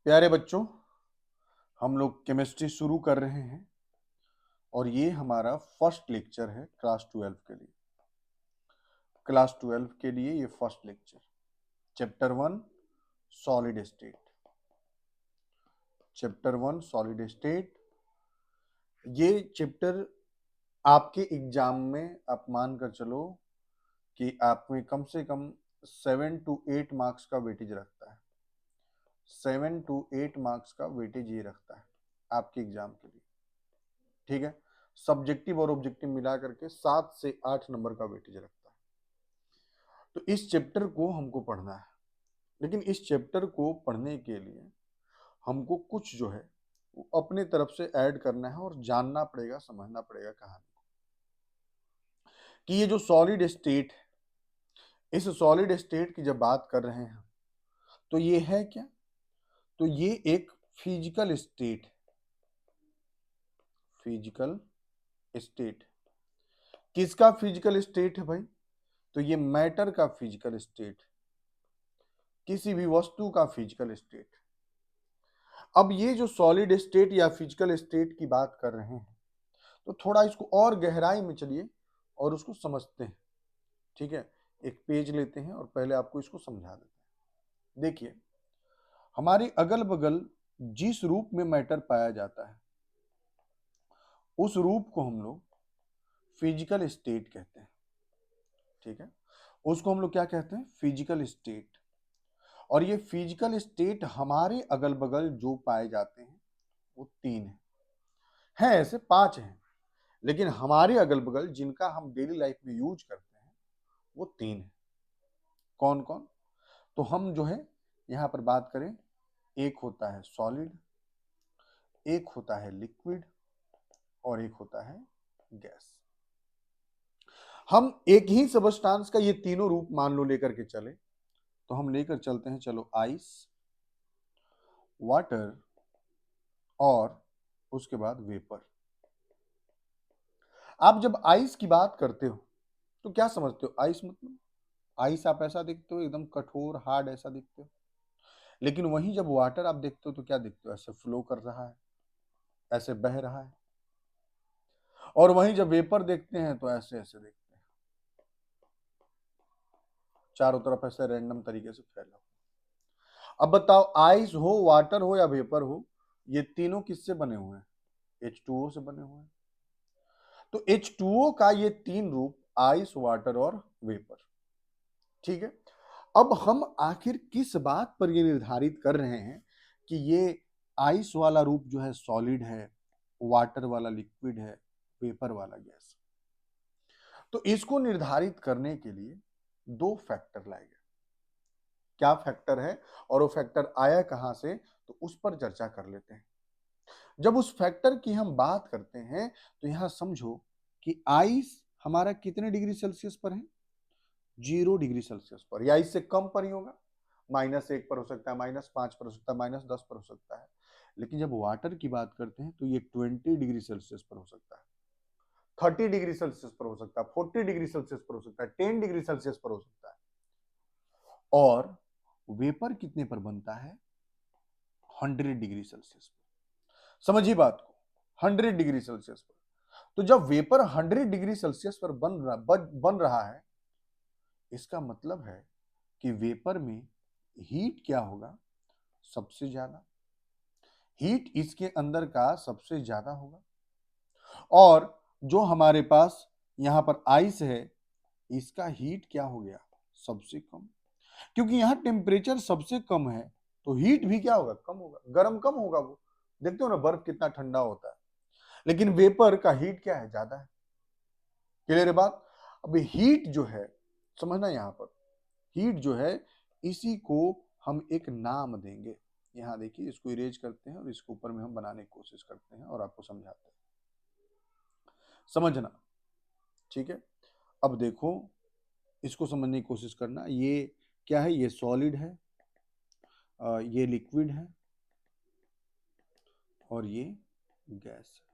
प्यारे बच्चों, हम लोग केमिस्ट्री शुरू कर रहे हैं और ये हमारा फर्स्ट लेक्चर है क्लास 12 के लिए। क्लास 12 के लिए ये first lecture, chapter 1 solid state. Chapter 1 solid state, ये चैप्टर आपके एग्जाम में आप मान कर चलो कि आप में कम से कम 7 to 8 मार्क्स का वेटेज रखता है। 7 to 8 मार्क्स का वेटेज ये रखता है आपके एग्जाम के लिए, ठीक है। सब्जेक्टिव और ऑब्जेक्टिव मिला करके 7 से 8 नंबर का वेटेज रखता है। तो इस चैप्टर को हमको पढ़ना है, लेकिन इस चैप्टर को पढ़ने के लिए हमको कुछ जो है वो अपने तरफ से ऐड करना है और जानना पड़ेगा, समझना पड़ेगा कहानी को कि ये जो सॉलिड स्टेट है, इस सॉलिड स्टेट की जब बात कर रहे हैं तो ये है क्या? तो ये एक फिजिकल स्टेट है। फिजिकल स्टेट किसका फिजिकल स्टेट है भाई? तो ये मैटर का फिजिकल स्टेट, किसी भी वस्तु का फिजिकल स्टेट। अब ये जो सॉलिड स्टेट या फिजिकल स्टेट की बात कर रहे हैं तो थोड़ा इसको और गहराई में चलिए और उसको समझते हैं, ठीक है। एक पेज लेते हैं और पहले आपको इसको समझा देते हैं। देखिए, हमारे अगल बगल जिस रूप में मैटर पाया जाता है उस रूप को हम लोग फिजिकल स्टेट कहते हैं, ठीक है। उसको हम लोग क्या कहते हैं? Physical state. और ये फिजिकल स्टेट हमारे अगल बगल जो पाए जाते हैं वो 3 हैं, ऐसे 5 हैं, लेकिन हमारे अगल बगल जिनका हम डेली लाइफ में यूज करते हैं वो 3 हैं। कौन कौन? तो हम जो है यहां पर बात करें, एक होता है सॉलिड, एक होता है लिक्विड और एक होता है गैस। हम एक ही सबस्टांस का ये तीनों रूप मान लो लेकर के चले तो हम लेकर चलते हैं, चलो, आइस, वाटर और उसके बाद वेपर। आप जब आइस की बात करते हो तो क्या समझते हो? आइस मतलब आइस आप ऐसा देखते हो एकदम कठोर हार्ड ऐसा देखते हो, लेकिन वहीं जब वाटर आप देखते हो तो क्या देखते हो? ऐसे फ्लो कर रहा है, ऐसे बह रहा है। और वहीं जब वेपर देखते हैं तो ऐसे ऐसे देखते हैं, चारों तरफ ऐसे रैंडम तरीके से फैला। अब बताओ, आइस हो, वाटर हो या वेपर हो, ये तीनों किससे बने हुए हैं? H2O से बने हुए हैं। तो H2O का ये 3 रूप, आइस, वाटर और वेपर, ठीक है। अब हम आखिर किस बात पर ये निर्धारित कर रहे हैं कि ये आइस वाला रूप जो है सॉलिड है, वाटर वाला लिक्विड है, वेपर वाला गैस? तो इसको निर्धारित करने के लिए 2 फैक्टर लाए गए। क्या फैक्टर है और वो फैक्टर आया कहां से, तो उस पर चर्चा कर लेते हैं। जब उस फैक्टर की हम बात करते हैं तो यहां समझो कि आइस हमारा कितने डिग्री सेल्सियस पर है? 0 डिग्री सेल्सियस पर, या इससे कम पर ही होगा। -1 पर हो सकता है, -5 पर हो सकता है, -10 पर हो सकता है। लेकिन जब वाटर की बात करते हैं तो ये 20 डिग्री सेल्सियस पर हो सकता है, 30 डिग्री सेल्सियस पर हो सकता है, 40 डिग्री सेल्सियस पर हो सकता है, 10 डिग्री सेल्सियस पर हो सकता है। और वेपर कितने पर बनता है? 100 डिग्री सेल्सियस पर। समझिए बात को, 100 डिग्री सेल्सियस पर। तो जब वेपर 100 डिग्री सेल्सियस पर बन रहा है, इसका मतलब है कि वेपर में हीट क्या होगा? सबसे ज्यादा हीट इसके अंदर का सबसे ज्यादा होगा। और जो हमारे पास यहां पर आइस है, इसका हीट क्या हो गया? सबसे कम। क्योंकि यहां टेम्परेचर सबसे कम है तो हीट भी क्या होगा? कम होगा, गर्म कम होगा। वो देखते हो ना, बर्फ कितना ठंडा होता है, लेकिन वेपर का हीट क्या है? ज्यादा है। क्लियर है बात? अब हीट जो है, समझना यहां पर, हीट जो है इसी को हम एक नाम देंगे। यहां देखिए, इसको इरेज करते हैं और इसको ऊपर में हम बनाने की कोशिश करते हैं और आपको समझाते हैं, समझना, ठीक है। अब देखो, इसको समझने की कोशिश करना। ये क्या है? ये सॉलिड है, ये लिक्विड है और ये गैस है।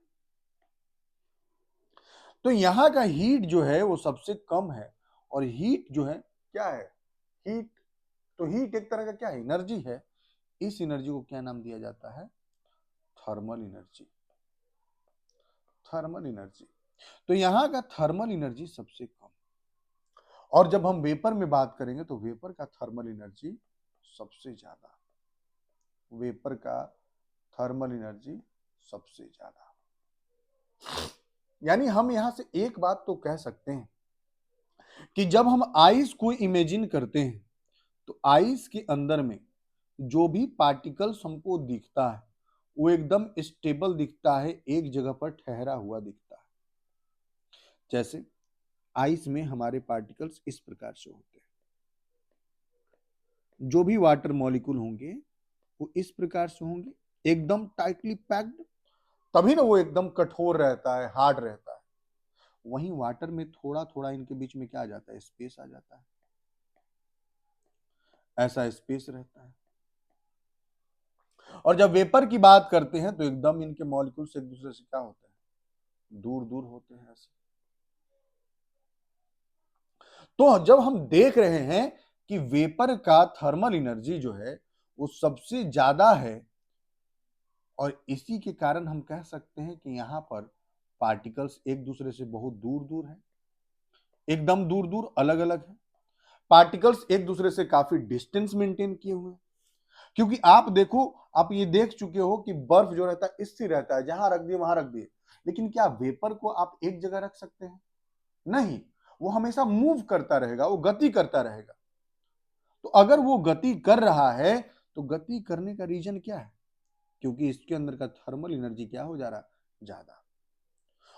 तो यहां का हीट जो है वो सबसे कम है। और हीट जो है क्या है? हीट, तो हीट एक तरह का क्या है? एनर्जी है। इस एनर्जी को क्या नाम दिया जाता है? Thermal energy. Thermal energy. तो यहां का थर्मल एनर्जी सबसे कम, और जब हम वेपर में बात करेंगे तो वेपर का थर्मल एनर्जी सबसे ज्यादा। वेपर का थर्मल एनर्जी सबसे ज्यादा। यानी हम यहां से एक बात तो कह सकते हैं कि जब हम आइस को इमेजिन करते हैं तो आइस के अंदर में जो भी पार्टिकल्स हमको दिखता है वो एकदम स्टेबल दिखता है, एक जगह पर ठहरा हुआ दिखता है। जैसे आइस में हमारे पार्टिकल्स इस प्रकार से होते हैं, जो भी वाटर मॉलिक्यूल होंगे वो इस प्रकार से होंगे, एकदम टाइटली पैक्ड, तभी ना वो एकदम कठोर रहता है, हार्ड रहता है। वहीं वाटर में थोड़ा थोड़ा इनके बीच में क्या आ जाता है? स्पेस आ जाता है, ऐसा स्पेस रहता है। और जब वेपर की बात करते हैं तो एकदम इनके मॉलिक्यूल्स एक दूसरे से क्या होते हैं? दूर दूर होते हैं ऐसे। तो जब हम देख रहे हैं कि वेपर का थर्मल एनर्जी जो है वो सबसे ज्यादा है, और इसी के कारण हम कह सकते हैं कि यहां पर पार्टिकल्स एक दूसरे से बहुत दूर दूर हैं, एकदम दूर दूर अलग अलग है। पार्टिकल्स एक दूसरे से काफी डिस्टेंस मेंटेन किए हुए हैं, क्योंकि आप देखो, आप ये देख चुके हो कि बर्फ जो रहता है स्थिर रहता है, जहां रख दिए वहां रख दिए। लेकिन क्या वेपर को आप एक जगह रख सकते हैं? नहीं, वो हमेशा मूव करता रहेगा, वो गति करता रहेगा। तो अगर वो गति कर रहा है तो गति करने का रीजन क्या है? क्योंकि इसके अंदर का थर्मल एनर्जी क्या हो जा रहा है? ज्यादा।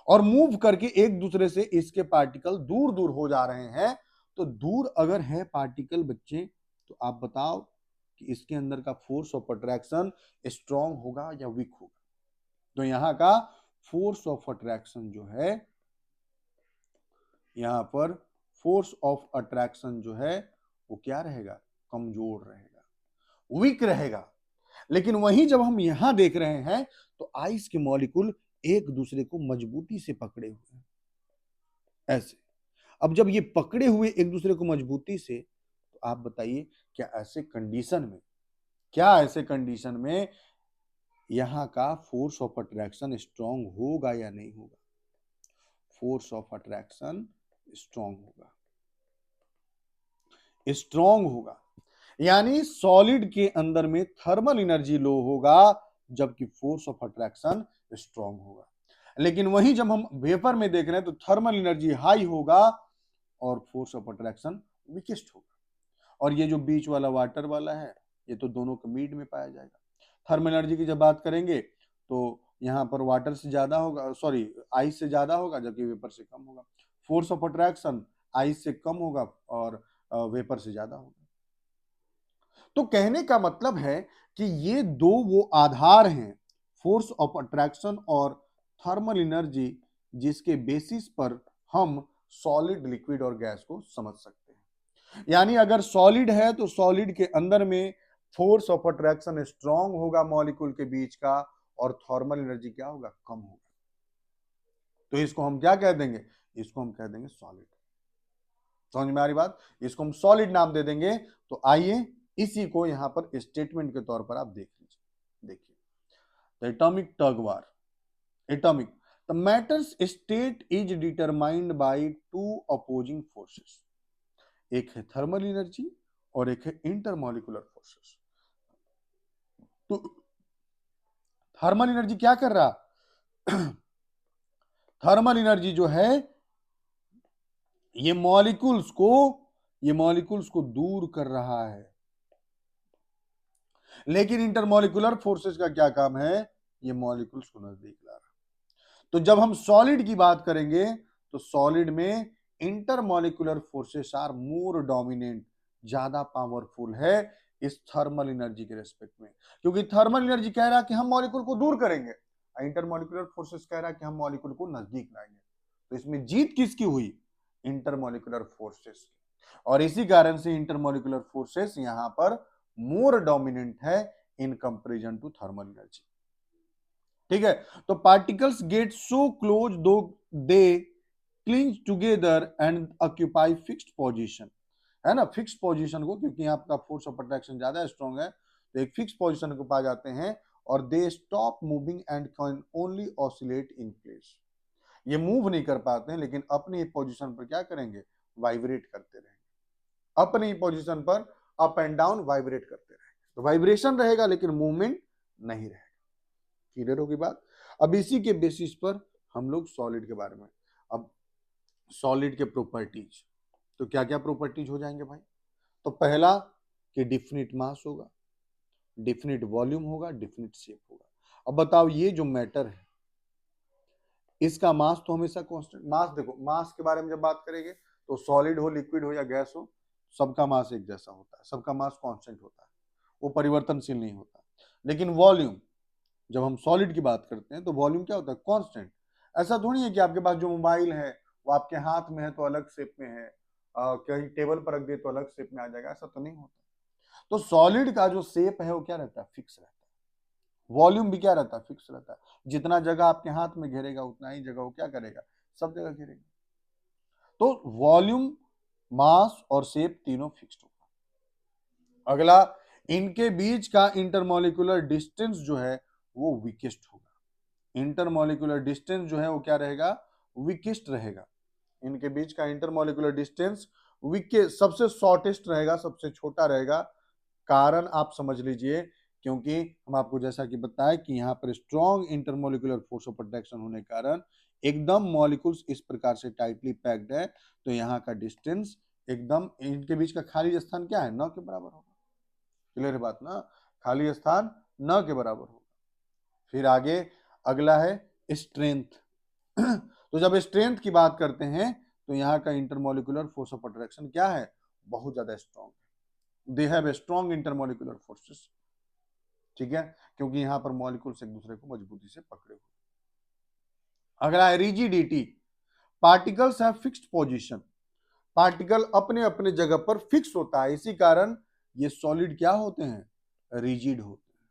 और मूव करके एक दूसरे से इसके पार्टिकल दूर दूर हो जा रहे हैं। तो दूर अगर है पार्टिकल बच्चे, तो आप बताओ कि इसके अंदर का फोर्स ऑफ अट्रैक्शन स्ट्रांग होगा या वीक होगा? तो यहां का फोर्स ऑफ अट्रैक्शन जो है, यहां पर फोर्स ऑफ अट्रैक्शन जो है वो क्या रहेगा? कमजोर रहेगा, वीक रहेगा। लेकिन वहीं जब हम यहां देख रहे हैं तो आइस के मॉलिक्यूल एक दूसरे को मजबूती से पकड़े हुए हैं ऐसे। अब जब ये पकड़े हुए एक दूसरे को मजबूती से, तो आप बताइए क्या ऐसे कंडीशन में यहां का फोर्स ऑफ अट्रैक्शन स्ट्रांग होगा या नहीं होगा? फोर्स ऑफ अट्रैक्शन स्ट्रांग होगा, स्ट्रांग होगा। यानी सॉलिड के अंदर में थर्मल एनर्जी लो होगा जबकि फोर्स ऑफ अट्रैक्शन स्ट्रांग होगा। लेकिन वहीं जब हम वेपर में देख रहे हैं तो थर्मल एनर्जी हाई होगा और फोर्स ऑफ अट्रैक्शन वीकेस्ट होगा। और ये जो बीच वाला वाटर वाला है, ये तो दोनों के मिड में पाया जाएगा। थर्मल एनर्जी की जब बात करेंगे तो यहाँ पर वाटर से ज्यादा होगा, सॉरी आइस से ज्यादा होगा जबकि वेपर से कम होगा। फोर्स ऑफ अट्रैक्शन आइस से कम होगा और वेपर से ज्यादा होगा। तो कहने का मतलब है कि ये दो वो आधार हैं, फोर्स ऑफ अट्रैक्शन और थर्मल एनर्जी, जिसके बेसिस पर हम सॉलिड, लिक्विड और गैस को समझ सकते हैं। यानी अगर सॉलिड है तो सॉलिड के अंदर में फोर्स ऑफ अट्रैक्शन स्ट्रांग होगा मॉलिक्यूल के बीच का, और थर्मल एनर्जी क्या होगा? कम होगा। तो इसको हम क्या कह देंगे? इसको हम कह देंगे सॉलिड। समझ में आ रही बात? इसको हम सॉलिड नाम दे देंगे। तो आइए इसी को यहां पर स्टेटमेंट के तौर पर आप देख लीजिए। देखिए, atomic tug war, atomic, the matters state is determined by two opposing forces. एक है थर्मल एनर्जी और एक है इंटरमॉलिक्यूलर फोर्सेस। तो थर्मल एनर्जी क्या कर रहा? थर्मल एनर्जी जो है ये मॉलिक्यूल्स को दूर कर रहा है। लेकिन इंटरमॉलिक्यूलर फोर्सेस का क्या काम है? ये मॉलिक्यूल्स को नजदीक ला रहा है। तो जब हम सॉलिड की बात करेंगे तो सॉलिड में intermolecular forces are more dominant, ज्यादा पावरफुल है इस थर्मल एनर्जी के रेस्पेक्ट में। क्योंकि थर्मल एनर्जी कह रहा है कि हम मॉलिक्यूल को दूर करेंगे, इंटरमॉलिक्यूलर फोर्सेस कह रहा है कि हम मॉलिक्यूल को नजदीक लाएंगे। तो इसमें जीत किसकी हुई? Intermolecular forces. और इसी कारण से इंटरमॉलिक्यूलर फोर्सेस यहां पर मोर डोमिनेंट है in comparison to thermal energy. ठीक है, तो particles get so close to they cling together and occupy fixed position, है ना, फिक्स्ड पोजीशन को, क्योंकि आपका फोर्स ऑफ अट्रैक्शन ज्यादा स्ट्रांग है तो एक फिक्स पोजीशन को पा जाते हैं और they stop moving and can only oscillate in place. ये मूव नहीं कर पाते हैं लेकिन अपनी पोजीशन पर क्या करेंगे, वाइब्रेट करते रहेंगे, अपनी पोजीशन पर अप एंड डाउन वाइब्रेट करते रहेंगे। तो वाइब्रेशन रहेगा लेकिन मूवमेंट नहीं रहेगा। क्लियर होगी बात। अब इसी के बेसिस पर हम लोग सॉलिड के बारे में, अब सॉलिड के प्रॉपर्टीज, तो क्या क्या प्रॉपर्टीज हो जाएंगे भाई। तो पहला कि डिफिनिट मास होगा, डिफिनिट वॉल्यूम होगा, डिफिनिट शेप होगा। अब बताओ ये जो मैटर है इसका मास तो हमेशा कांस्टेंट। मास देखो, मास के बारे में जब बात करेंगे तो सॉलिड हो, लिक्विड हो या गैस हो, सबका मास एक जैसा होता है, सबका मास कांस्टेंट होता है, वो परिवर्तनशील नहीं होता। लेकिन वॉल्यूम, जब हम सॉलिड की बात करते हैं तो वॉल्यूम क्या होता है, कांस्टेंट। ऐसा थोड़ी है कि आपके पास जो मोबाइल है वो आपके हाथ में है तो अलग शेप में है, कहीं टेबल पर रख दिए तो अलग शेप में आ जाएगा, ऐसा तो नहीं होता। तो सॉलिड का जो शेप है वो क्या रहता है, फिक्स रहता है। वॉल्यूम भी क्या रहता है, फिक्स रहता है। जितना जगह आपके हाथ में घेरेगा उतना ही जगह वो क्या करेगा, सब जगह घेरेगा। तो वॉल्यूम, मास और शेप तीनों फिक्स्ड होगा। अगला, इनके बीच का इंटरमॉलिक्यूलर डिस्टेंस जो है वो वीकेस्ट होगा। इंटरमॉलिक्यूलर डिस्टेंस जो है वो क्या रहेगा, वीकेस्ट रहेगा। इनके बीच का इंटरमॉलिक्यूलर डिस्टेंस वीकेस्ट, सबसे शॉर्टेस्ट रहेगा, सबसे छोटा रहेगा। कारण आप समझ लीजिए, क्योंकि हम आपको जैसा कि बताया कि यहाँ पर strong intermolecular force of attraction होने के कारण एकदम मॉलिक्यूल्स इस प्रकार से टाइटली पैक्ड है, तो यहाँ का डिस्टेंस एकदम, इनके बीच का खाली स्थान क्या है, न के बराबर होगा। क्लियर है बात ना, खाली स्थान न के बराबर होगा। फिर आगे अगला है स्ट्रेंथ। तो जब स्ट्रेंथ की बात करते हैं तो यहाँ का इंटरमोलिकुलर फोर्स ऑफ अट्रैक्शन क्या है, बहुत ज्यादा स्ट्रॉन्ग है। They have a strong intermolecular forces, ठीक है, क्योंकि यहां पर मॉलिक्यूल्स एक दूसरे को मजबूती से पकड़े हुए। अगला है rigidity. Particles have fixed position. Particle अपने अपने जगह पर फिक्स होता है, इसी कारण ये सॉलिड क्या होते हैं, रिजिड होते हैं,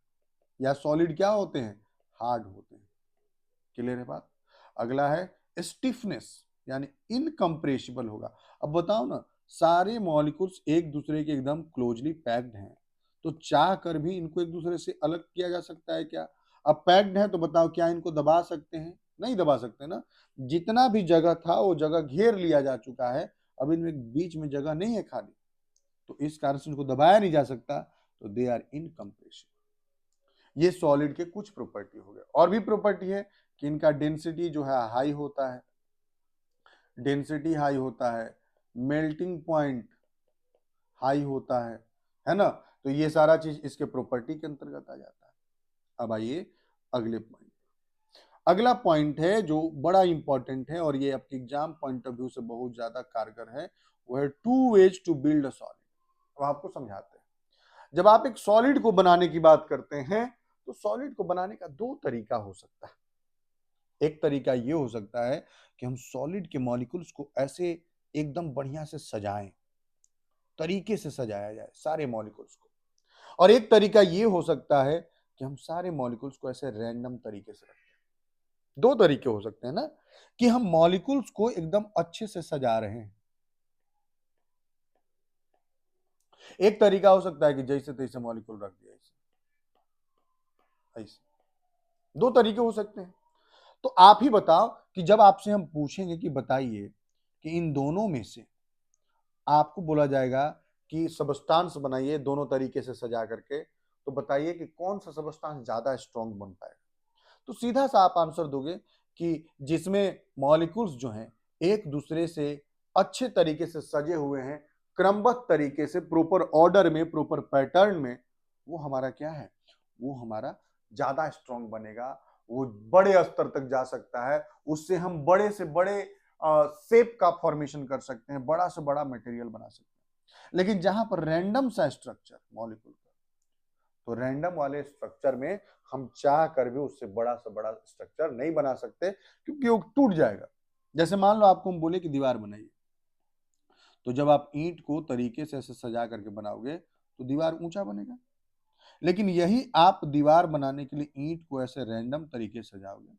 या सॉलिड क्या होते हैं, हार्ड होते हैं। क्लियर है बात। अगला है स्टिफनेस, यानी इनकम्प्रेसिबल होगा। अब बताओ ना, सारे मॉलिक्यूल्स एक दूसरे के एकदम क्लोजली पैक्ड हैं, तो चाह कर भी इनको एक दूसरे से अलग किया जा सकता है क्या। अब पैक्ड है तो बताओ क्या इनको दबा सकते हैं, नहीं दबा सकते ना। जितना भी जगह था वो जगह घेर लिया जा चुका है, अब इनमें बीच में जगह नहीं है खाली, तो इस कारण से इनको दबाया नहीं जा सकता, तो दे आर इनकम्प्रेसिबल। ये सॉलिड के कुछ प्रॉपर्टी हो गए। और भी प्रॉपर्टी है कि इनका डेंसिटी जो है हाई होता है, डेंसिटी हाई होता है, मेल्टिंग पॉइंट हाई होता है ना। तो ये सारा चीज इसके प्रॉपर्टी के अंतर्गत आ जाता है। अब आइए अगले पॉइंट। अगला पॉइंट है जो बड़ा इंपॉर्टेंट है और ये आपके एग्जाम पॉइंट ऑफ व्यू से बहुत ज्यादा कारगर है, वो है two ways to build a solid. अब आपको समझाते हैं। जब आप एक सॉलिड को बनाने की बात करते हैं तो सॉलिड को बनाने का दो तरीका हो सकता है। एक तरीका ये हो सकता है कि हम सॉलिड के मॉलिक्यूल्स को ऐसे एकदम बढ़िया से सजाएं, तरीके से सजाया जाए सारे मॉलिक्यूल्स को। और एक तरीका ये हो सकता है कि हम सारे मॉलिक्यूल्स को ऐसे रैंडम तरीके से रखें। दो तरीके हो सकते हैं ना, कि हम मॉलिक्यूल्स को एकदम अच्छे से सजा रहे हैं। एक तरीका हो सकता है कि जैसे तैसे मॉलिक्यूल रख दिया ऐसे। दो तरीके हो सकते हैं। तो आप ही बताओ कि जब आपसे हम पूछेंगे कि बताइए कि इन दोनों में से, आपको बोला जाएगा कि सबस्टांस बनाइए दोनों तरीके से सजा करके, तो बताइए कि कौन सा सबस्टांस ज्यादा स्ट्रॉन्ग बन पाएगा। तो सीधा सा आप आंसर दोगे कि जिसमें मॉलिक्यूल्स जो हैं एक दूसरे से अच्छे तरीके से सजे हुए हैं, क्रमबद्ध तरीके से, प्रॉपर ऑर्डर में, प्रॉपर पैटर्न में, वो हमारा क्या है, वो हमारा ज्यादा स्ट्रॉन्ग बनेगा। वो बड़े स्तर तक जा सकता है, उससे हम बड़े से बड़े शेप का फॉर्मेशन कर सकते हैं, बड़ा से बड़ा मटेरियल बना सकते हैं। लेकिन जहां पर रैंडम सा स्ट्रक्चर मॉलिक्यूल का, तो रैंडम वाले स्ट्रक्चर में हम चाह कर भी उससे बड़ा से बड़ा स्ट्रक्चर नहीं बना सकते, क्योंकि वो टूट जाएगा। जैसे मान लो आपको हम बोले कि दीवार बनाइए, तो जब आप ईंट को तरीके से ऐसे सजा करके बनाओगे तो दीवार ऊंचा बनेगा। लेकिन यही आप दीवार बनाने के लिए ईंट को ऐसे रैंडम तरीके से सजाओगे,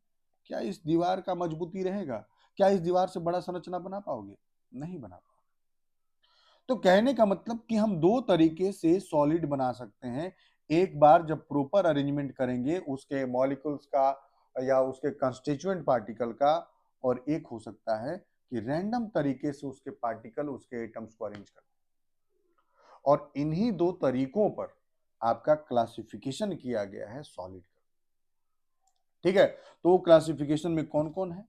क्या इस दीवार का मजबूती रहेगा, क्या इस दीवार से बड़ा संरचना बना पाओगे, नहीं बना पाओगे। तो कहने का मतलब कि हम दो तरीके से सॉलिड बना सकते हैं। एक बार जब प्रॉपर अरेंजमेंट करेंगे उसके मॉलिक्यूल्स का या उसके कंस्टिट्यूएंट पार्टिकल का, और एक हो सकता है कि रैंडम तरीके से उसके पार्टिकल उसके एटम्स को अरेंज कर, और इन्हीं दो तरीकों पर आपका क्लासिफिकेशन किया गया है सॉलिड का। ठीक है, तो क्लासिफिकेशन में कौन कौन है?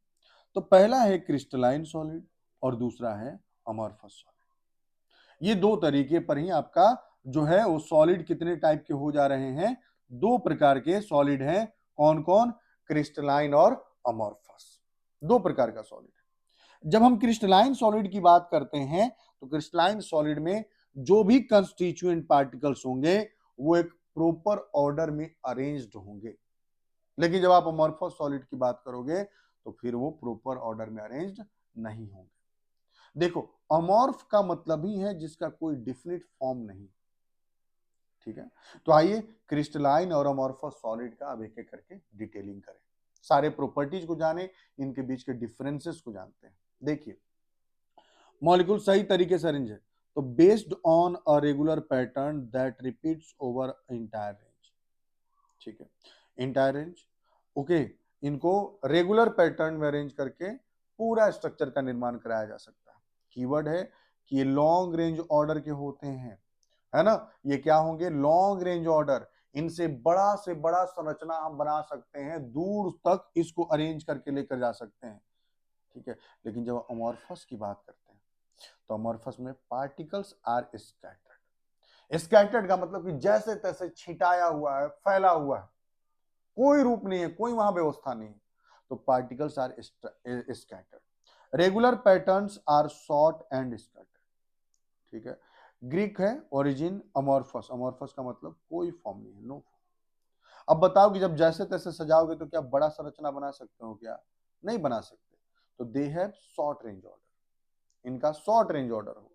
तो पहला है क्रिस्टलाइन सॉलिड और दूसरा है अमॉर्फस सॉलिड। ये दो तरीके पर ही आपका जो है वो सॉलिड कितने टाइप के हो जा रहे हैं, दो प्रकार के सॉलिड हैं। कौन कौन? क्रिस्टलाइन और अमॉर्फस, दो प्रकार का सॉलिड है। जब हम क्रिस्टलाइन सॉलिड की बात करते हैं तो क्रिस्टलाइन सॉलिड में जो भी कंस्टिट्यूएंट पार्टिकल्स होंगे वो एक प्रॉपर ऑर्डर में अरेंज्ड होंगे, लेकिन जब आप अमॉर्फस सॉलिड की बात करोगे तो फिर वो प्रॉपर ऑर्डर में अरेंज्ड नहीं होंगे। देखो, अमॉर्फ का मतलब ही है जिसका कोई डिफिनिट फॉर्म नहीं। ठीक है, तो आइए क्रिस्टलाइन और अमॉर्फस सॉलिड का अब एक एक करके डिटेलिंग करें, सारे प्रॉपर्टीज को जाने, इनके बीच के डिफरेंसेस को जानते हैं। देखिए, मॉलिक्यूल सही तरीके से अरेंज है तो based on a regular pattern that repeats over entire range. ठीक है, इंटायर रेंज, ओके, इनको रेगुलर पैटर्न में अरेंज करके पूरा स्ट्रक्चर का निर्माण कराया जा सकता है। कीवर्ड है कि ये लॉन्ग रेंज ऑर्डर के होते हैं, है ना, ये क्या होंगे? Long range order. इनसे बड़ा से बड़ा संरचना हम बना सकते हैं, दूर तक इसको अरेंज करके लेकर जा सकते हैं। ठीक है, लेकिन जब अमॉर्फस की बात करते हैं तो अमॉर्फस में पार्टिकल्स आर स्कैटर्ड। स्कैटर्ड का मतलब कि जैसे तैसे छिटाया हुआ है, फैला हुआ है, कोई रूप नहीं है, कोई वहां व्यवस्था नहीं है, तो particles are scattered. Regular patterns are short and scattered. ठीक है, ग्रीक है ओरिजिन अमॉर्फस, अमॉर्फस का मतलब कोई फॉर्म नहीं है, नो फॉर्म। अब बताओ कि जब जैसे तैसे सजाओगे तो क्या बड़ा संरचना बना सकते हो? क्या नहीं बना सकते। तो they have short range order, इनका शॉर्ट रेंज ऑर्डर हो।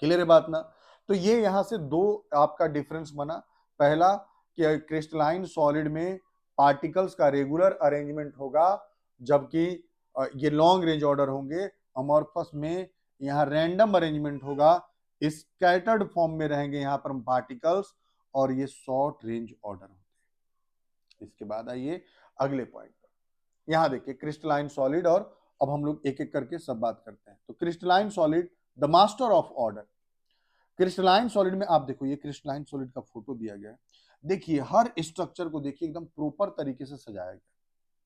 क्लियर है बात ना? तो ये यहां से दो आपका डिफरेंस बना। पहला कि क्रिस्टलाइन सॉलिड में पार्टिकल्स का रेगुलर अरेंजमेंट होगा, जबकि ये लॉन्ग रेंज ऑर्डर होंगे। अमॉर्फस में यहाँ रैंडम अरेंजमेंट होगा, स्कैटर्ड फॉर्म में रहेंगे यहाँ पर पार्टिकल्स, और ये शॉर्ट रेंज ऑर्डर होते हैं। इसके बाद आइए अगले पॉइंट पर। यहां देखिए क्रिस्टलाइन सॉलिड, और अब हम लोग एक एक करके सब बात करते हैं। तो crystalline solid the master of order. Crystalline solid में आप देखो, ये क्रिस्टलाइन सॉलिड का फोटो दिया गया है। देखिए हर स्ट्रक्चर को देखिए एकदम प्रॉपर तरीके से सजाया गया,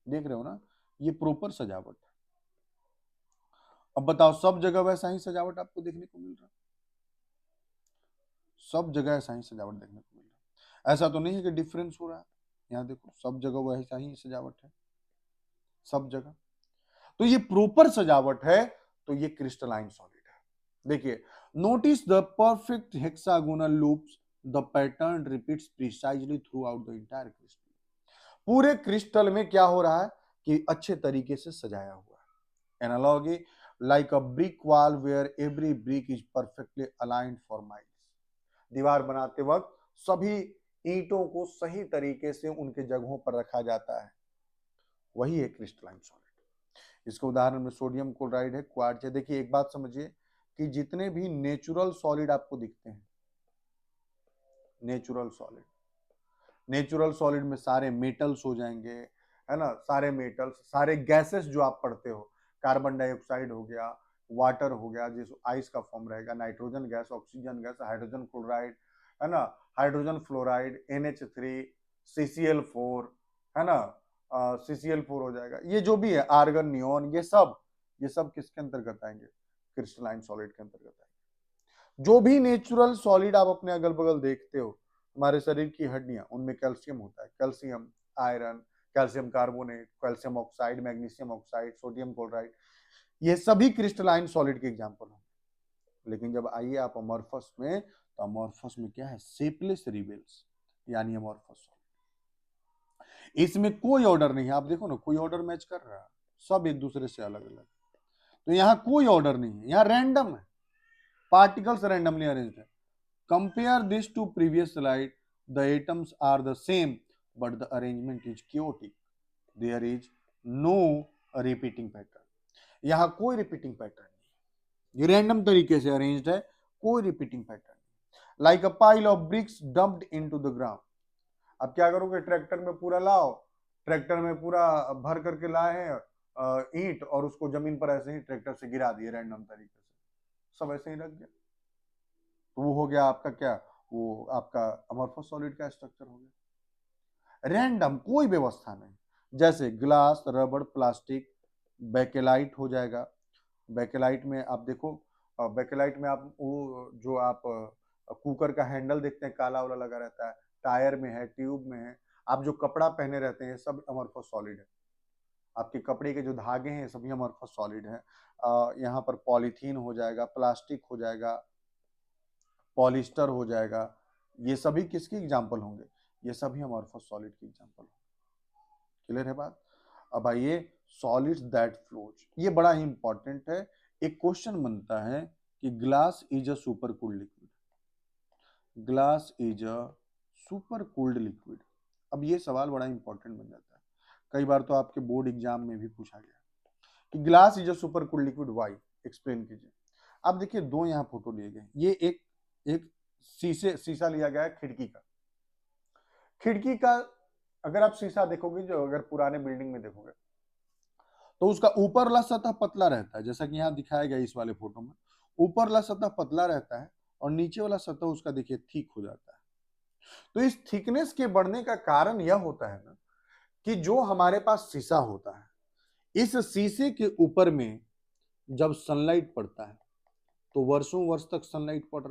देख रहे हो ना, ये प्रॉपर सजावट है। अब बताओ, सब जगह वैसा ही सजावट आपको देखने को मिल रहा है? सब जगह ऐसा ही सजावट देखने को मिल रहा है, ऐसा तो नहीं है कि डिफरेंस हो रहा है। यहाँ देखो, सब जगह वैसा ही सजावट है, सब जगह। तो ये प्रॉपर सजावट है, तो ये क्रिस्टलाइन सॉलिड है। देखिए, notice the perfect hexagonal loops, the pattern repeats precisely through out the entire crystal. पूरे क्रिस्टल में क्या हो रहा है कि अच्छे तरीके से सजाया हुआ है। Analogy like a brick wall where every brick is perfectly aligned for miles. दीवार बनाते वक्त सभी ईंटों को सही तरीके से उनके जगहों पर रखा जाता है, वही है क्रिस्टलाइन सॉलिड। इसका उदाहरण में सोडियम क्लोराइड है, क्वार्ट्ज है। देखिए एक बात समझिए कि जितने भी नेचुरल सॉलिड आपको दिखते हैं, नेचुरल सॉलिड, नेचुरल सॉलिड में सारे मेटल्स हो जाएंगे, है ना, सारे मेटल्स, सारे गैसेस जो आप पढ़ते हो, कार्बन डाइऑक्साइड हो गया, वाटर हो गया जिस आइस का फॉर्म रहेगा, nitrogen gas, oxygen gas, hydrogen chloride, है ना, हाइड्रोजन फ्लोराइड, NH3, CCl4, है ना, CCl4 हो जाएगा, ये जो भी है, आर्गन, नियोन, ये सब किसके अंतर्गत आएंगे? क्रिस्टलाइन सॉलिड के अंतर्गत आएंगे। जो भी नेचुरल सॉलिड आप अपने अगल बगल देखते हो, हमारे शरीर की हड्डियां, उनमें कैल्शियम होता है, calcium, iron, calcium carbonate, calcium oxide, magnesium oxide, sodium chloride, ये सभी क्रिस्टलाइन सॉलिड के एग्जांपल हैं। लेकिन जब आइए आप अमॉर्फस में, तो अमॉर्फस में क्या है? शेपलेस रिबेल्स, यानी अमॉर्फस सॉलिड। इसमें कोई ऑर्डर नहीं है, आप देखो ना, कोई ऑर्डर मैच कर रहा है, सब एक दूसरे से अलग अलग। तो यहाँ कोई ऑर्डर नहीं है, यहाँ रैंडम है, पार्टिकल्स रैंडमली अरेंज्ड है। Compare this to previous slide. The atoms are the same, but the arrangement is chaotic. There is no repeating pattern. यहाँ कोई रिपीटिंग पैटर्न नहीं, ये रैंडम तरीके से अरेंज्ड है, कोई रिपीटिंग पैटर्न नहीं। Like a pile of BRICS dumped into the ground. अब क्या करोगे, ट्रैक्टर में पूरा लाओ, ट्रैक्टर में पूरा भर करके लाए हैं ईंट, और उसको जमीन पर ऐसे ही ट्रैक्टर से गिरा दिए रैंडम तरीके से, सब ऐसे ही रख दिया, तो वो हो गया आपका क्या, वो आपका अमorphous सॉलिड का स्ट्रक्चर हो गया। रैंडम, कोई व्यवस्था नहीं, जैसे ग्लास, रबड़, प्लास्टिक, बेकेलाइट हो जाएगा। बेकेलाइट में आप देखो, बेकेलाइट में आप वो जो आप कुकर का हैंडल देखते हैं काला वाला लगा रहता है, टायर में है, ट्यूब में है, आप जो कपड़ा पहने रहते हैं सब अमorphous सॉलिड है। आपके कपड़े के जो धागे हैं सभी अमorphous सॉलिड है। यहाँ पर पॉलीथीन हो जाएगा, प्लास्टिक हो जाएगा, पॉलिस्टर हो जाएगा, ये सभी किसकी एग्जाम्पल होंगे, ये सभी अमorphous सॉलिड की एग्जाम्पल होंगे। क्लियर है बात। अब आइए सॉलिड्स दैट फ्लोज, ये बड़ा ही इंपॉर्टेंट है। एक क्वेश्चन बनता है कि glass is a super cooled liquid, glass is a super cooled liquid. अब ये सवाल बड़ा इंपॉर्टेंट बन जाता है, कई बार तो आपके बोर्ड एग्जाम में भी पूछा गया कि glass is a super cooled liquid, why, explain कीजिए। अब देखिए दो यहाँ फोटो लिए गए, ये एक शीशा लिया गया है खिड़की का। खिड़की का अगर आप शीशा देखोगे, जो अगर पुराने बिल्डिंग में देखोगे, तो उसका ऊपर वाला सतह पतला रहता है, जैसा कि यहाँ दिखाया गया इस वाले फोटो में, ऊपर वाला सतह पतला रहता है और नीचे वाला सतह उसका देखिए थिक हो जाता है। तो इस थिकनेस के बढ़ने का कारण यह होता है ना कि जो हमारे पास शीशा होता है, इस शीशे के ऊपर में जब सनलाइट पड़ता है, तो वर्षों वर्ष तक सनलाइट पड़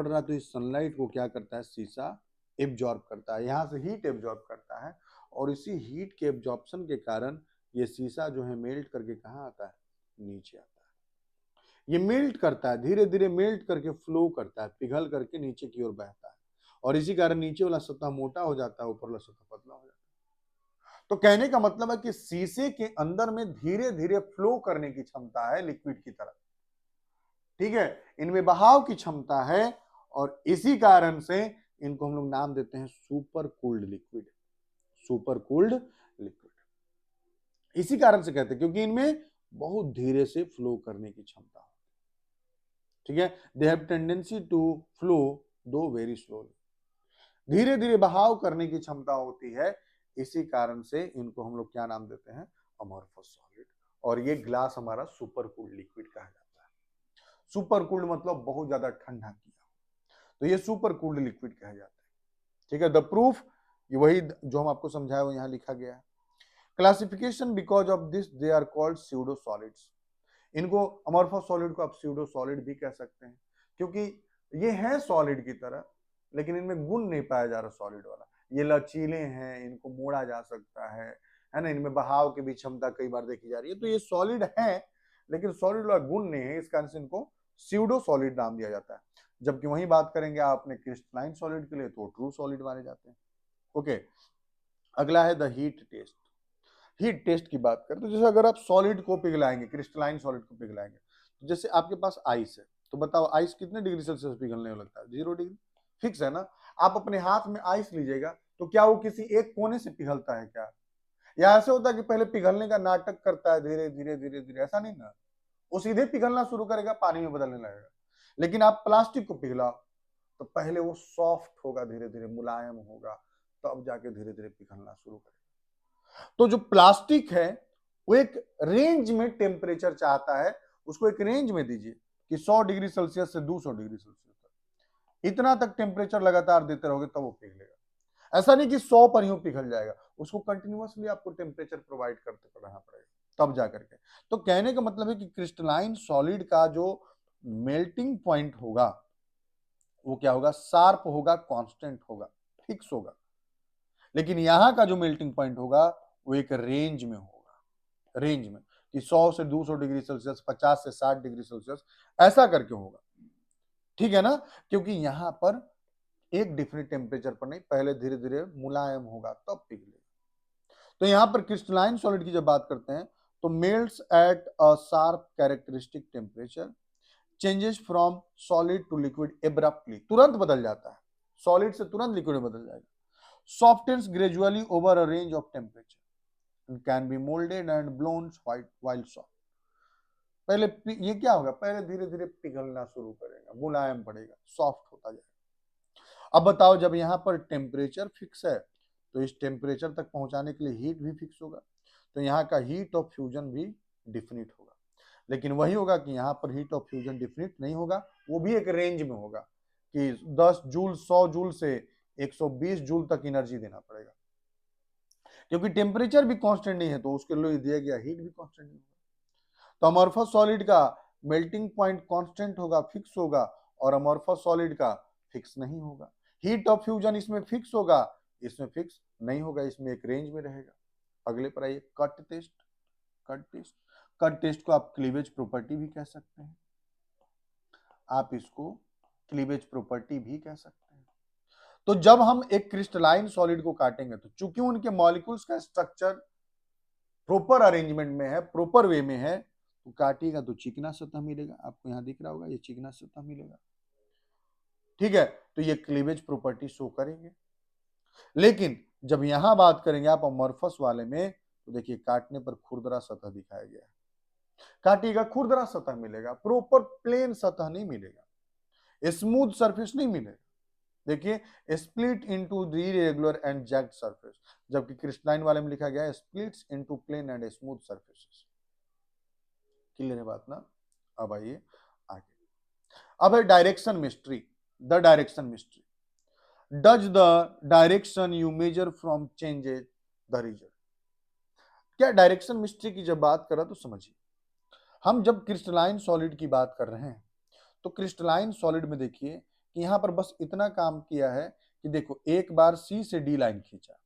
रहा, तो इस सनलाइट को क्या करता है शीशा, एब्जॉर्ब करता है, यहां से हीट एब्जॉर्ब करता है, और इसी हीट के एब्जॉर्प्शन के कारण ये शीशा जो है मेल्ट करके कहाँ आता है, नीचे आता है। ये मेल्ट करता है, धीरे धीरे मेल्ट करके फ्लो करता है, पिघल करके नीचे की ओर बहता है, और इसी कारण नीचे वाला सतह मोटा हो जाता है, ऊपर वाला सतह पतला हो जाता है। तो कहने का मतलब है कि शीशे के अंदर में धीरे धीरे फ्लो करने की क्षमता है लिक्विड की तरह, ठीक है, इनमें बहाव की क्षमता है, और इसी कारण से इनको हम लोग नाम देते हैं super cooled liquid, super cooled liquid. इसी कारण से कहते हैं क्योंकि इनमें बहुत धीरे से फ्लो करने की क्षमता है, ठीक है, they have tendency to flow though very slowly, धीरे धीरे बहाव करने की क्षमता होती है, इसी कारण से इनको हम लोग क्या नाम देते हैं, अमorphous सॉलिड। और ये ग्लास हमारा सुपर कूल्ड लिक्विड कहा जाता है। सुपर कूल्ड मतलब बहुत ज्यादा ठंडा किया, तो ये सुपर कूल्ड लिक्विड कहा जाता है, ठीक है। द प्रूफ, वही जो हम आपको समझाया वो यहाँ लिखा गया है। Classification, because of this they are called pseudo solids, इनको अमorphous सॉलिड को आप स्यूडो सॉलिड भी कह सकते हैं, क्योंकि ये है सॉलिड की तरह, लेकिन इनमें गुण नहीं पाया जा रहा सॉलिड वाला, ये लचीले हैं, इनको मोड़ा जा सकता है ना, इनमें बहाव की भी क्षमता कई बार देखी जा रही है, तो ये सॉलिड है लेकिन सॉलिड वाला गुण नहीं है, इस कारण से इनको स्यूडो सॉलिड नाम दिया जाता है। जबकि वही बात करेंगे आपने क्रिस्टलाइन सॉलिड के लिए, तो ट्रू सॉलिड माने जाते हैं। ओके, अगला है the heat test. Heat test की बात करें तो जैसे अगर आप सॉलिड को पिघलाएंगे, क्रिस्टलाइन सॉलिड को पिघलाएंगे, तो जैसे आपके पास आइस है, तो बताओ आइस कितने डिग्री सेल्सियस पिघलने में लगता है, 0 डिग्री, फिक्स है ना। आप अपने हाथ में आइस लीजिएगा तो क्या वो किसी एक कोने से पिघलता है क्या, या ऐसे होता है कि पहले पिघलने का नाटक करता है, धीरे धीरे धीरे धीरे, ऐसा नहीं ना, वो सीधे पिघलना शुरू करेगा, पानी में बदलने लगेगा। लेकिन आप प्लास्टिक को पिघलाओ तो पहले वो सॉफ्ट होगा, धीरे धीरे मुलायम होगा, तब जाके धीरे धीरे पिघलना शुरू करेगा। तो जो प्लास्टिक है वो एक रेंज में टेम्परेचर चाहता है, उसको एक रेंज में दीजिए कि 100 डिग्री सेल्सियस से 200 डिग्री सेल्सियस तक, इतना तक टेम्परेचर लगातार देते रहोगे तब वो पिघलेगा। ऐसा नहीं कि 100 पर ही पिघल जाएगा, उसको कंटिन्यूअसली आपको टेम्परेचर प्रोवाइड करते रहना पड़ेगा तब जाकर के। तो कहने का मतलब है कि क्रिस्टलाइन सॉलिड का जो मेल्टिंग पॉइंट होगा वो क्या होगा, शार्प होगा, कांस्टेंट होगा, फिक्स होगा। लेकिन यहां का जो मेल्टिंग पॉइंट होगा वो एक रेंज में होगा, रेंज में, कि 100 से 200 डिग्री सेल्सियस, 50 से 60 डिग्री सेल्सियस, ऐसा करके होगा, ठीक है ना, क्योंकि यहां पर एक डिफरेंट टेम्परेचर पर नहीं, पहले धीरे धीरे मुलायम होगा तब पिघलेगा। तो यहां पर क्रिस्टलाइन सॉलिड की जब बात करते हैं तो melts at a sharp characteristic temperature, changes from solid to liquid abruptly, तुरंत बदल जाता है, सॉलिड से तुरंत लिक्विड में बदल जाएगा, softens gradually over a range of temperature and can be molded and blown while soft, पहले ये क्या होगा, पहले धीरे धीरे पिघलना शुरू करेगा, मुलायम पड़ेगा, सॉफ्ट होता जाएगा। अब बताओ, जब यहाँ पर टेम्परेचर फिक्स है तो इस टेम्परेचर तक पहुंचाने के लिए हीट भी फिक्स होगा, तो यहाँ का हीट ऑफ फ्यूजन भी डिफिनिट होगा। लेकिन वही होगा कि यहाँ पर हीट ऑफ फ्यूजन डिफिनिट नहीं होगा, वो भी एक रेंज में होगा कि 10 जूल 100 जूल से 120 जूल तक एनर्जी देना पड़ेगा, क्योंकि टेम्परेचर भी कांस्टेंट नहीं है तो उसके लिए दिया गया हीट भी कांस्टेंट नहीं होगा। तो अमॉर्फस सॉलिड का मेल्टिंग पॉइंट कांस्टेंट होगा, फिक्स होगा, और अमॉर्फस सॉलिड का फिक्स नहीं होगा। हीट ऑफ फ्यूजन इसमें फिक्स होगा, इसमें फिक्स नहीं होगा, इसमें एक रेंज में रहेगा। अगले पर आइए, cut test. Cut test, cut test को आप क्लीवेज प्रॉपर्टी भी कह सकते हैं, आप इसको क्लीवेज प्रॉपर्टी भी कह सकते हैं। तो जब हम एक क्रिस्टलाइन सॉलिड को काटेंगे तो चूंकि उनके मॉलिक्यूल्स का स्ट्रक्चर प्रॉपर अरेंजमेंट में है, प्रॉपर वे में है, तो काटिएगा तो चिकना सतह मिलेगा, आपको यहां दिख रहा होगा ये चिकना सतह मिलेगा, ठीक है। तो ये क्लीवेज प्रॉपर्टी शो करेंगे। लेकिन जब यहां बात करेंगे आप अमॉर्फस वाले में, तो देखिए काटने पर खुरदरा सतह दिखाया गया है, काटिएगा खुरदरा सतह मिलेगा, प्रॉपर प्लेन सतह नहीं मिलेगा, स्मूथ सरफेस नहीं मिलेगा। देखिए split into irregular and jagged surface, जबकि क्रिस्टलाइन वाले में लिखा गया है splits into plane and smooth surfaces. Clear है बात ना। अब आइए आगे, अब है direction mystery. The direction mystery, does the direction you measure from changes the region. क्या डायरेक्शन मिस्ट्री की जब बात कर रहा तो समझिए, हम जब क्रिस्टलाइन सॉलिड की बात कर रहे हैं तो क्रिस्टलाइन सॉलिड में देखिए कि यहां पर बस इतना काम किया है कि देखो एक बार सी से डी लाइन खींचा,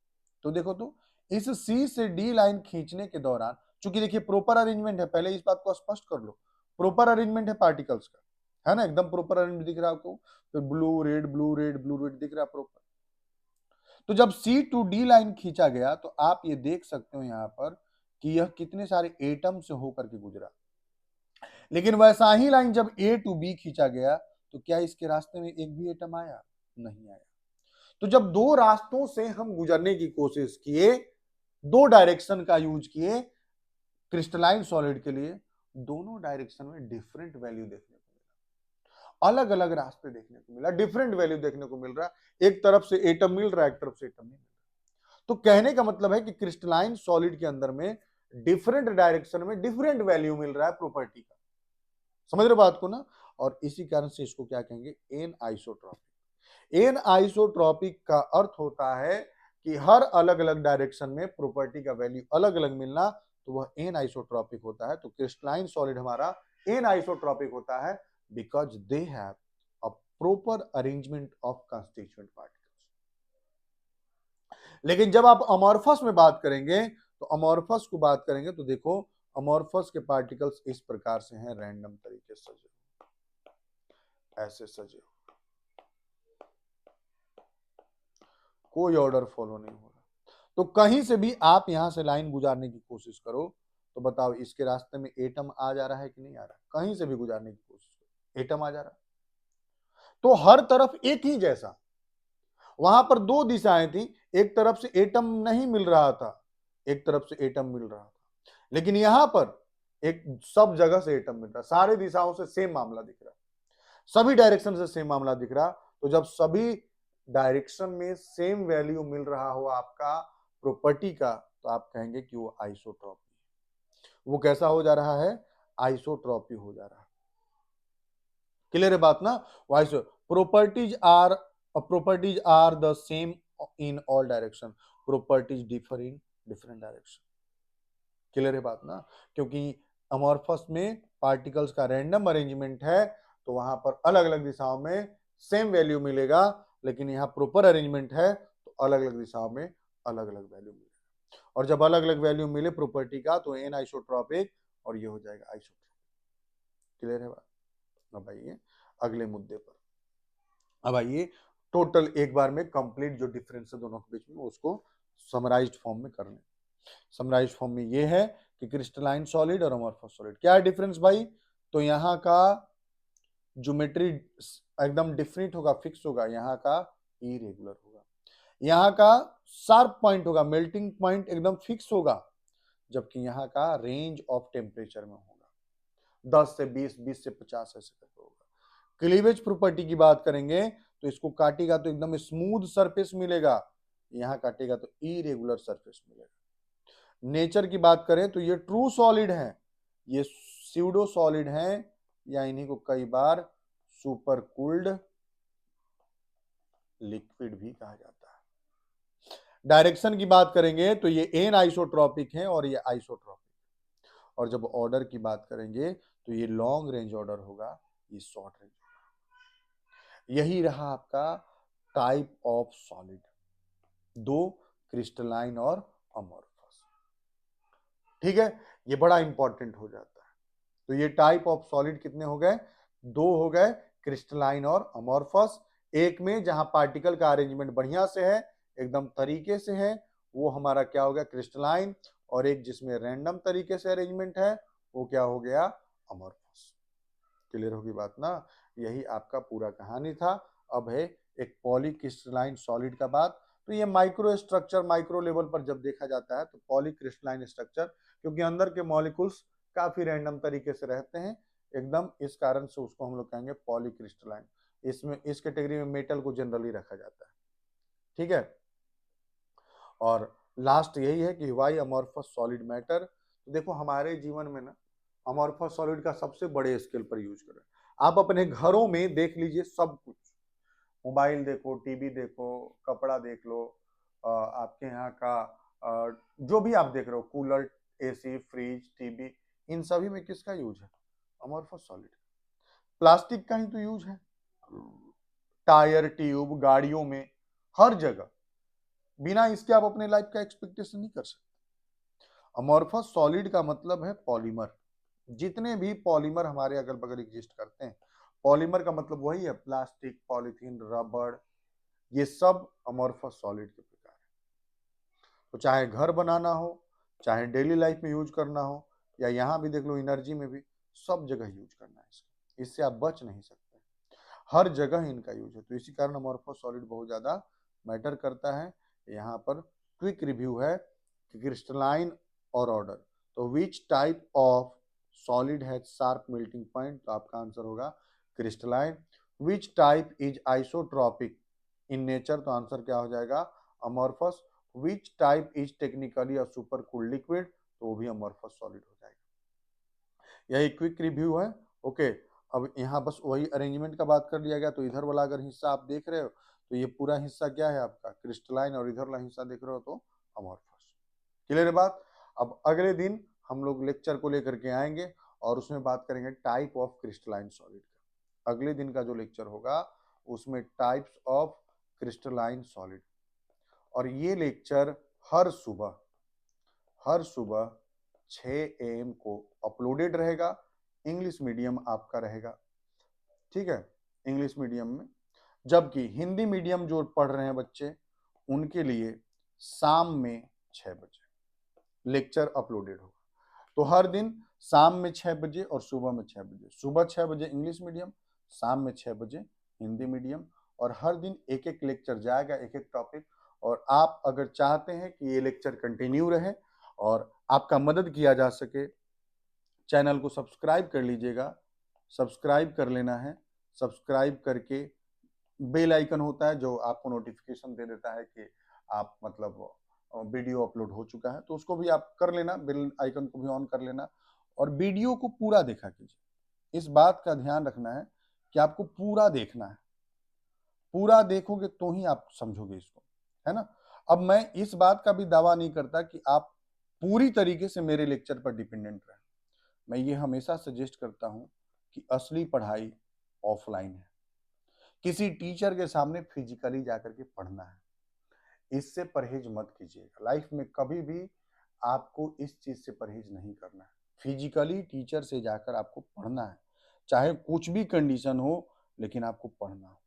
तो देखो तो इस सी से डी लाइन खींचने के दौरान, चूंकि देखिए प्रॉपर अरेंजमेंट है, पहले इस बात को स्पष्ट कर लो, प्रॉपर अरेंजमेंट है पार्टिकल्स का, है ना, एकदम प्रॉपर अरेंजमेंट दिख रहा है आपको, तो blue red blue red blue red दिख रहा है प्रॉपर। तो जब सी टू डी लाइन खींचा गया तो आप ये देख सकते हो यहां पर कि यह कितने सारे एटम से होकर के गुजरा। लेकिन वैसा ही लाइन जब ए टू बी खींचा गया तो क्या इसके रास्ते में एक भी एटम आया? नहीं आया। तो जब दो रास्तों से हम गुजरने की कोशिश किए, दो डायरेक्शन का यूज किए क्रिस्टलाइन सॉलिड के लिए, दोनों डायरेक्शन में डिफरेंट वैल्यू देखने को मिला, अलग अलग रास्ते देखने को मिला, डिफरेंट वैल्यू देखने को मिल रहा है, एक तरफ से एटम मिल रहा है, एक तरफ से एटम नहीं मिल रहा। तो कहने का मतलब है कि क्रिस्टलाइन सॉलिड के अंदर में डिफरेंट डायरेक्शन में डिफरेंट वैल्यू मिल रहा है प्रॉपर्टी का, समझ रहे बात को ना। और इसी कारण से इसको क्या कहेंगे, एन आइसोट्रॉपिक। एन आइसोट्रॉपिक का अर्थ होता है कि हर अलग अलग डायरेक्शन में प्रॉपर्टी का वैल्यू अलग अलग मिलना, तो वह एन आइसोट्रॉपिक होता है। तो क्रिस्टलाइन सॉलिड हमारा एन आइसोट्रॉपिक होता है because they have a proper arrangement of constituent particles. लेकिन जब आप अमॉर्फस में बात करेंगे, तो अमॉर्फस को बात करेंगे तो देखो अमॉर्फस के पार्टिकल्स इस प्रकार से हैं, रैंडम तरीके से सजे, ऐसे सजे, कोई ऑर्डर फॉलो नहीं हो रहा। तो कहीं से भी आप यहां से लाइन गुजारने की कोशिश करो तो बताओ इसके रास्ते में एटम आ जा रहा है कि नहीं आ रहा, कहीं से भी गुजारने की कोशिश करो एटम आ जा रहा। तो हर तरफ एक ही जैसा, वहां पर दो दिशाएं थी, एक तरफ से एटम नहीं मिल रहा था, एक तरफ से एटम मिल रहा था, लेकिन यहां पर एक सब जगह से एटम मिल रहा, सारी दिशाओं से सेम मामला दिख रहा, सभी डायरेक्शन से सेम मामला दिख रहा। तो जब सभी डायरेक्शन में सेम वैल्यू मिल रहा हो आपका प्रॉपर्टी का, तो आप कहेंगे कि वो आइसोट्रॉपी, वो कैसा हो जा रहा है, आइसोट्रॉपी हो जा रहा है। क्लियर है बात ना। Vice properties are the same in all direction, properties differ in different direction। Clear है बात ना, क्योंकि अमॉर्फस में पार्टिकल्स का रैंडम अरेंजमेंट है तो वहां पर अलग अलग दिशाओं में सेम वैल्यू मिलेगा, लेकिन यहाँ प्रॉपर अरेंजमेंट है तो अलग अलग दिशाओं में अलग अलग वैल्यू मिलेगा। और जब अलग अलग वैल्यू मिले प्रॉपर्टी का तो एन आइसोट्रॉपिक और ये हो जाएगा आइसोट्रॉपिक। क्लियर है बात। अब आइए अगले मुद्दे पर, अब आइए टोटल एक बार में कंप्लीट जो डिफरेंस है दोनों के बीच में उसको समराइज्ड फॉर्म में कर लें। समराइज्ड फॉर्म में ये है कि क्रिस्टलाइन सॉलिड और अमॉर्फस सॉलिड क्या है डिफरेंस भाई, तो यहाँ का ज्योमेट्री एकदम डिफरेंट होगा, फिक्स होगा, यहाँ का इरेगुलर होगा, यहाँ का शार्प पॉइंट होगा, मेल्टिंग पॉइंट एकदम फिक्स होगा, जबकि यहाँ का रेंज ऑफ टेम्परेचर में होगा। 10 से 20, 20 से 50 ऐसे करके होगा। क्लीवेज प्रॉपर्टी की बात करेंगे तो इसको काटेगा तो एकदम स्मूथ सरफेस मिलेगा, यहां काटेगा तो इरेगुलर सरफेस मिलेगा। नेचर की बात करें तो ये ट्रू सॉलिड है, ये स्यूडो सॉलिड है, या इन्हीं को कई बार सुपर कूल्ड लिक्विड भी कहा जाता है। डायरेक्शन की बात करेंगे तो ये एन आइसोट्रॉपिक है और ये आइसोट्रॉपिक, और जब ऑर्डर की बात करेंगे तो ये लॉन्ग रेंज ऑर्डर होगा, ये शॉर्ट रेंज ऑर्डर। यही रहा आपका टाइप ऑफ सॉलिड, दो क्रिस्टलाइन और अमोर्फस। ठीक है, ये बड़ा इंपॉर्टेंट हो जाता है। तो ये टाइप ऑफ सॉलिड कितने हो गए, दो हो गए, क्रिस्टलाइन और अमोर्फस। एक में जहां पार्टिकल का अरेंजमेंट बढ़िया से है, एकदम तरीके से है, वो हमारा क्या हो गया, क्रिस्टलाइन, और एक जिसमें रैंडम तरीके से अरेंजमेंट है, वो क्या हो गया, अमोर्फस। क्लियर होगी बात ना। यही आपका पूरा कहानी था। अब है एक पॉलीक्रिस्टलाइन सॉलिड का बात। तो ये माइक्रो स्ट्रक्चर, माइक्रो लेवल पर जब देखा जाता है तो पॉलीक्रिस्टलाइन स्ट्रक्चर, क्योंकि अंदर के मॉलिक्यूल्स काफी रैंडम तरीके से रहते हैं एकदम, इस कारण से उसको हम लोग कहेंगे पॉलीक्रिस्टलाइन। इसमें इस कैटेगरी में मेटल को जनरली रखा जाता है। ठीक है, और लास्ट यही है कि वाई अमोर्फस सॉलिड मैटर। तो देखो हमारे जीवन में ना अमोर्फस सॉलिड का सबसे बड़े स्केल पर यूज करें। आप अपने घरों में देख लीजिए, सब कुछ, मोबाइल देखो, टीवी देखो, कपड़ा देख लो, आपके यहाँ का जो भी आप देख रहे हो, कूलर, एसी, फ्रिज, टीवी, इन सभी में किसका यूज है, अमोर्फस सॉलिड। प्लास्टिक का ही तो यूज है, टायर, ट्यूब, गाड़ियों में, हर जगह। बिना इसके आप अपने लाइफ का एक्सपेक्टेशन नहीं कर सकते। अमोर्फस सॉलिड का मतलब है पॉलीमर। जितने भी पॉलीमर हमारे अगल बगल एग्जिस्ट करते हैं, पॉलीमर का मतलब वही है, प्लास्टिक, पॉलीथीन, रबड़, ये सब अमोर्फस सॉलिड के प्रकार है। तो चाहे घर बनाना हो, चाहे डेली लाइफ में यूज करना हो, या यहाँ भी देख लो एनर्जी में भी, सब जगह यूज करना है इसका, इससे आप बच नहीं सकते, हर जगह इनका यूज है। तो इसी कारण अमोर्फस सॉलिड बहुत ज्यादा मैटर करता है। यहाँ पर क्विक रिव्यू है, क्रिस्टलाइन और ऑर्डर। तो which type of solid has sharp melting point, तो आपका आंसर होगा crystalline. Which type is isotropic in nature, तो आंसर क्या हो जाएगा, amorphous. Which type is technically a super cool liquid, तो वो भी अमोर्फस सॉलिड हो जाएगा। यही क्विक रिव्यू है। ओके, अब यहाँ बस वही अरेंजमेंट का बात कर लिया गया। तो इधर वाला अगर हिस्सा आप देख रहे हो तो ये पूरा हिस्सा क्या है आपका, क्रिस्टलाइन, और इधर वाला हिस्सा देख रहे हो तो अमोर्फस। क्लियर है बात। अब अगले दिन हम लोग लेक्चर को लेकर के आएंगे और उसमें बात करेंगे टाइप ऑफ क्रिस्टलाइन सॉलिड का। अगले दिन का जो लेक्चर होगा उसमें टाइप्स ऑफ क्रिस्टलाइन सॉलिड, और ये लेक्चर हर सुबह 6 AM को अपलोडेड रहेगा। इंग्लिश मीडियम आपका रहेगा, ठीक है, इंग्लिश मीडियम में। जबकि हिंदी मीडियम जो पढ़ रहे हैं बच्चे, उनके लिए शाम में 6 बजे लेक्चर अपलोडेड होगा। तो हर दिन शाम में 6 बजे और सुबह में 6 बजे, सुबह 6 बजे इंग्लिश मीडियम, शाम में 6 बजे हिंदी मीडियम, और हर दिन एक एक लेक्चर जाएगा, एक एक टॉपिक। और आप अगर चाहते हैं कि ये लेक्चर कंटिन्यू रहे और आपका मदद किया जा सके, चैनल को सब्सक्राइब कर लीजिएगा। सब्सक्राइब कर लेना है, सब्सक्राइब करके बेल आइकन होता है जो आपको नोटिफिकेशन दे देता है कि आप मतलब वीडियो अपलोड हो चुका है, तो उसको भी आप कर लेना, बेल आइकन को भी ऑन कर लेना, और वीडियो को पूरा देखा कीजिए। इस बात का ध्यान रखना है कि आपको पूरा देखना है, पूरा देखोगे तो ही आप समझोगे इसको, है ना। अब मैं इस बात का भी दावा नहीं करता कि आप पूरी तरीके से मेरे लेक्चर पर डिपेंडेंट रहे। मैं ये हमेशा सजेस्ट करता हूं कि असली पढ़ाई ऑफलाइन है, किसी टीचर के सामने फिजिकली जाकर के पढ़ना है। इससे परहेज मत कीजिएगा, लाइफ में कभी भी आपको इस चीज से परहेज नहीं करना है। फिजिकली टीचर से जाकर आपको पढ़ना है, चाहे कुछ भी कंडीशन हो, लेकिन आपको पढ़ना हो।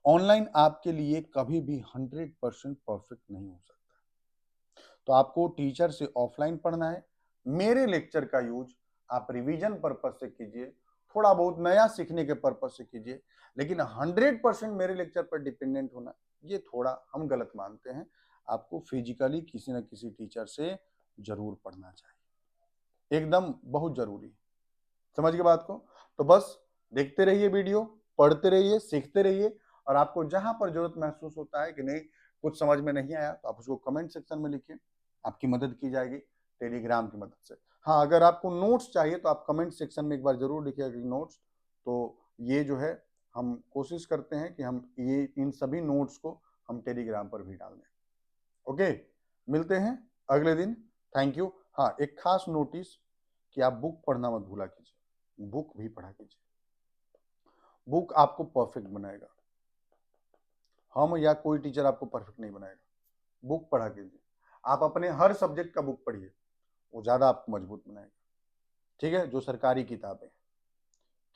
ऑनलाइन आपके लिए कभी भी 100% परफेक्ट नहीं हो सकता। तो आपको टीचर से ऑफलाइन पढ़ना है। मेरे लेक्चर का यूज आप रिवीजन पर्पज से कीजिए, थोड़ा बहुत नया सीखने के पर्पज से कीजिए, लेकिन 100% मेरे लेक्चर पर डिपेंडेंट होना, ये थोड़ा हम गलत मानते हैं। आपको फिजिकली किसी न किसी टीचर से जरूर पढ़ना चाहिए, एकदम बहुत जरूरी। समझ गए बात को? तो बस देखते रहिए वीडियो, पढ़ते रहिए, सीखते रहिए, और आपको जहां पर जरूरत महसूस होता है कि नहीं कुछ समझ में नहीं आया तो आप उसको कमेंट सेक्शन में लिखिए, आपकी मदद की जाएगी टेलीग्राम की मदद से। हाँ, अगर आपको नोट्स चाहिए तो आप कमेंट सेक्शन में एक बार जरूर लिखिएगा कि नोट्स, तो ये जो है हम कोशिश करते हैं कि हम ये इन सभी नोट्स को हम टेलीग्राम पर भी डाल दें। ओके, मिलते हैं अगले दिन। Thank you. हाँ, एक खास नोटिस कि आप बुक पढ़ना मत भूला कीजिए, बुक भी पढ़ा कीजिए। बुक आपको परफेक्ट बनाएगा, हम या कोई टीचर आपको परफेक्ट नहीं बनाएगा। बुक पढ़ा कीजिए, आप अपने हर सब्जेक्ट का बुक पढ़िए, वो ज्यादा आपको मजबूत बनाएगा। ठीक है, जो सरकारी किताबें।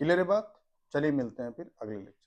क्लियर है बात? चलिए मिलते हैं फिर अगले लेक्चर।